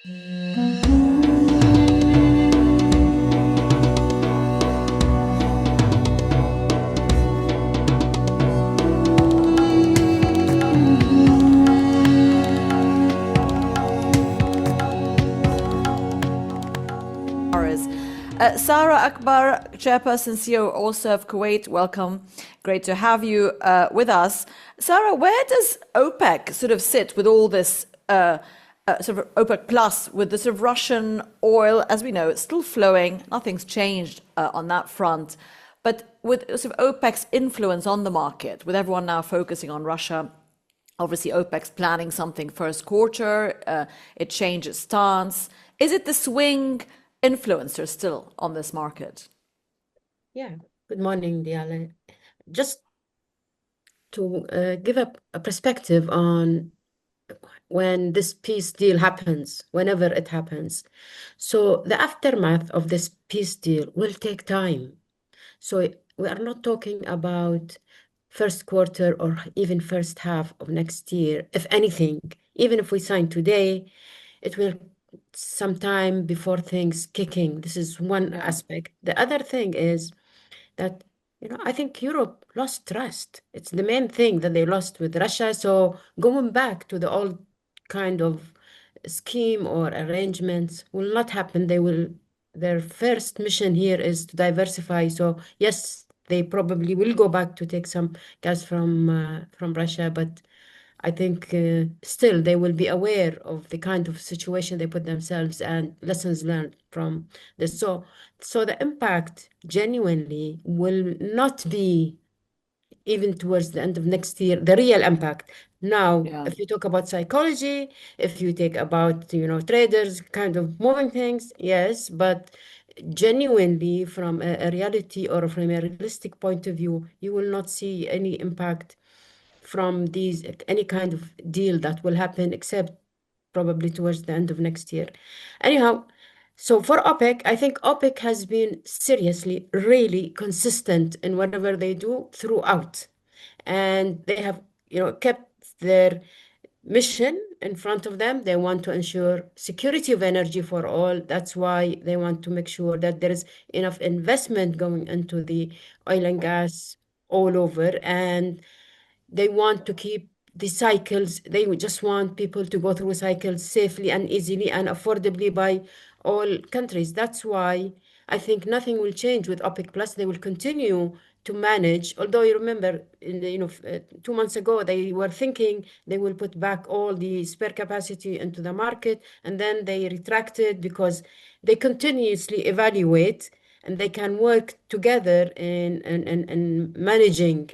Sara, Akbar, Chairperson, CEO of OiLSERV Kuwait, welcome. Great to have you with us. Sara, where does OPEC sort of sit with all this sort of OPEC plus, with the sort of Russian oil? As we know, it's still flowing. Nothing's changed on that front. But with sort of OPEC's influence on the market, with everyone now focusing on Russia, obviously OPEC's planning something first quarter, it changes stance. Is it the swing influencer still on this market? Yeah, good morning, Diala. Just to give a perspective on when this peace deal happens, whenever it happens. So the aftermath of this peace deal will take time. So we are not talking about first quarter or even first half of next year. If anything, even if we sign today, it will sometime before things kicking. This is one aspect. The other thing is that, I think Europe lost trust. It's the main thing that they lost with Russia. So going back to the old kind of scheme or arrangements will not happen. Their first mission here is to diversify. So yes, they probably will go back to take some gas from Russia, but I think still they will be aware of the kind of situation they put themselves and lessons learned from this. So the impact genuinely will not be even towards the end of next year, the real impact. Now, if you talk about psychology, if you take about, traders kind of moving things, yes, but genuinely from a reality or from a realistic point of view, you will not see any impact from any kind of deal that will happen, except probably towards the end of next year. Anyhow, so for OPEC, I think OPEC has been seriously, really consistent in whatever they do throughout. And they have, kept their mission in front of them. They want to ensure security of energy for all. That's why they want to make sure that there is enough investment going into the oil and gas all over. And they want to keep the cycles. They just want people to go through cycles safely and easily and affordably by all countries. That's why I think nothing will change with OPEC Plus. They will continue to manage. Although you remember, 2 months ago, they were thinking they will put back all the spare capacity into the market, and then they retracted because they continuously evaluate and they can work together in managing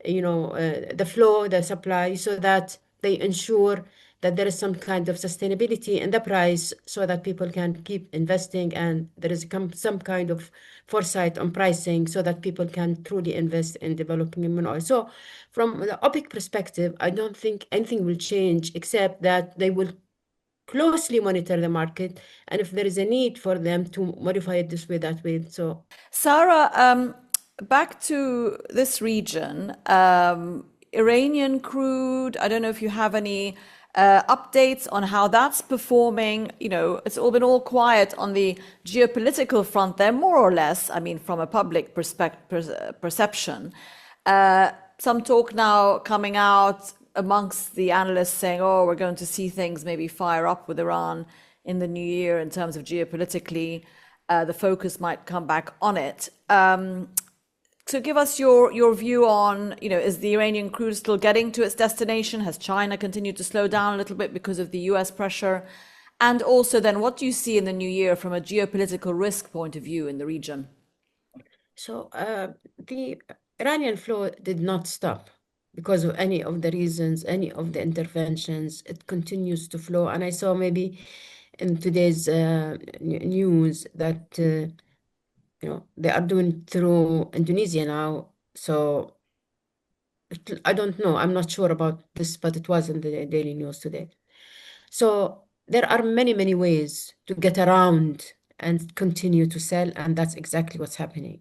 the flow, the supply, so that they ensure that there is some kind of sustainability in the price so that people can keep investing and there is some kind of foresight on pricing so that people can truly invest in developing human oil. So from the OPEC perspective, I don't think anything will change except that they will closely monitor the market, and if there is a need for them to modify it this way, that way. So Sara, back to this region, Iranian crude, I don't know if you have any updates on how that's performing. It's all been all quiet on the geopolitical front there, more or less, I mean, from a public perception. Some talk now coming out amongst the analysts saying, oh, we're going to see things maybe fire up with Iran in the new year in terms of geopolitically. The focus might come back on it. So give us your view on, is the Iranian crude still getting to its destination? Has China continued to slow down a little bit because of the US pressure? And also then, what do you see in the new year from a geopolitical risk point of view in the region? So the Iranian flow did not stop because of any of the reasons, any of the interventions. It continues to flow. And I saw maybe in today's news that they are doing through Indonesia now. So I don't know. I'm not sure about this, but it was in the daily news today. So there are many, many ways to get around and continue to sell, and that's exactly what's happening.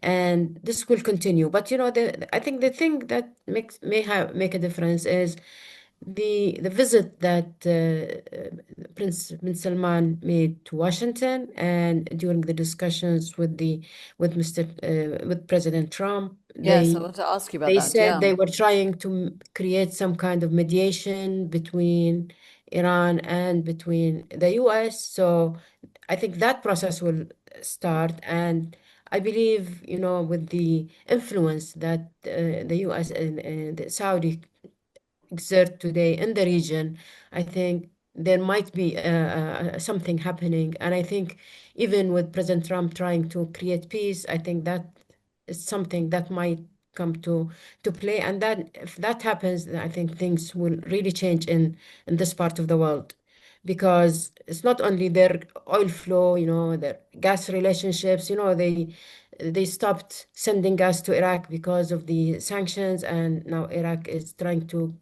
And this will continue. But I think the thing that make a difference is the visit that Prince Salman made to Washington, and during the discussions with the with President Trump, Yes, I want to ask you about they that. said Yeah. they were trying to create some kind of mediation between Iran and between the US. So I think that process will start, and I believe, with the influence that the US and the Saudi exert today in the region, I think there might be something happening. And I think even with President Trump trying to create peace, I think that is something that might come to play. And that if that happens, then I think things will really change in this part of the world. Because it's not only their oil flow, their gas relationships, they stopped sending gas to Iraq because of the sanctions, and now Iraq is trying to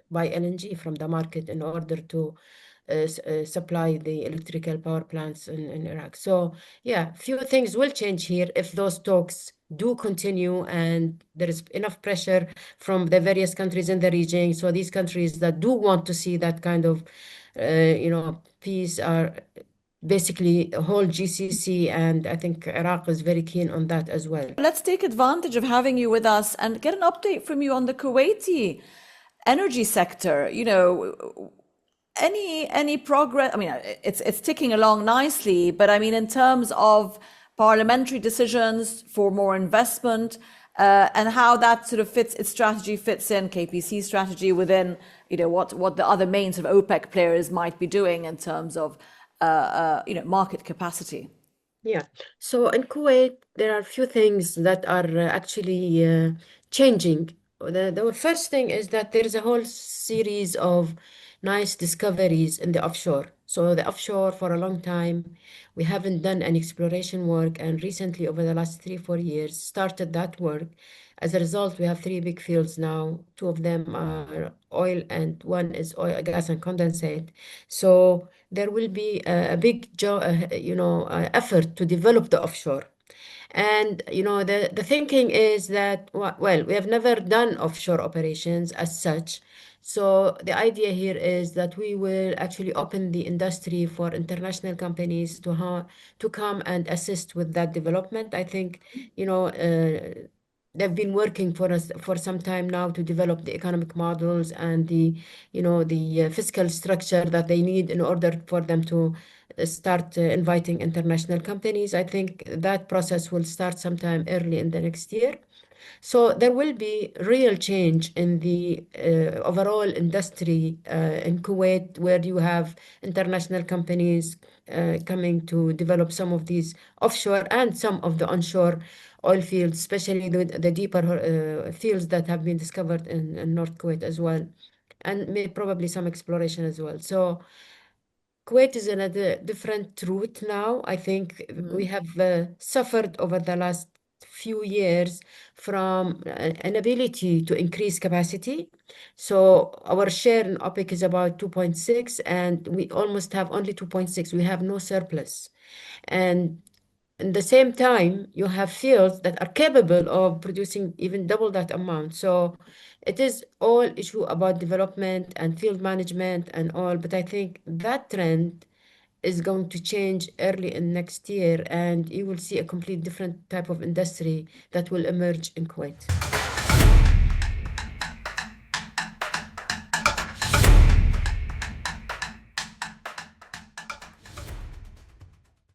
buy LNG from the market in order to supply the electrical power plants in Iraq. So, yeah, few things will change here if those talks do continue and there is enough pressure from the various countries in the region. So these countries that do want to see that kind of, peace are basically a whole GCC, and I think Iraq is very keen on that as well. Let's take advantage of having you with us and get an update from you on the Kuwaiti energy sector. Any progress? I mean, it's ticking along nicely, but I mean, in terms of parliamentary decisions for more investment, and how that sort of fits, its strategy fits in KPC strategy within, what the other main sort of OPEC players might be doing in terms of, market capacity. Yeah. So in Kuwait, there are a few things that are actually changing. The first thing is that there is a whole series of nice discoveries in the offshore. So the offshore, for a long time, we haven't done any exploration work, and recently, over the last 3, 4 years, started that work. As a result, we have three big fields now. Two of them are oil, and one is oil, gas, and condensate. So there will be a big effort to develop the offshore. And the thinking is that, well, we have never done offshore operations as such. So the idea here is that we will actually open the industry for international companies to come and assist with that development. I think, they've been working for us for some time now to develop the economic models and the fiscal structure that they need in order for them to start inviting international companies. I think that process will start sometime early in the next year. So there will be real change in the overall industry in Kuwait, where you have international companies coming to develop some of these offshore and some of the onshore oil fields, especially the deeper fields that have been discovered in North Kuwait as well, and probably some exploration as well. So Kuwait is in a different route now. I think we have suffered over the last few years from an ability to increase capacity. So our share in OPEC is about 2.6, and we almost have only 2.6. We have no surplus. And in the same time, you have fields that are capable of producing even double that amount. So it is all issue about development and field management and all. But I think that trend is going to change early in next year, and you will see a complete different type of industry that will emerge in Kuwait.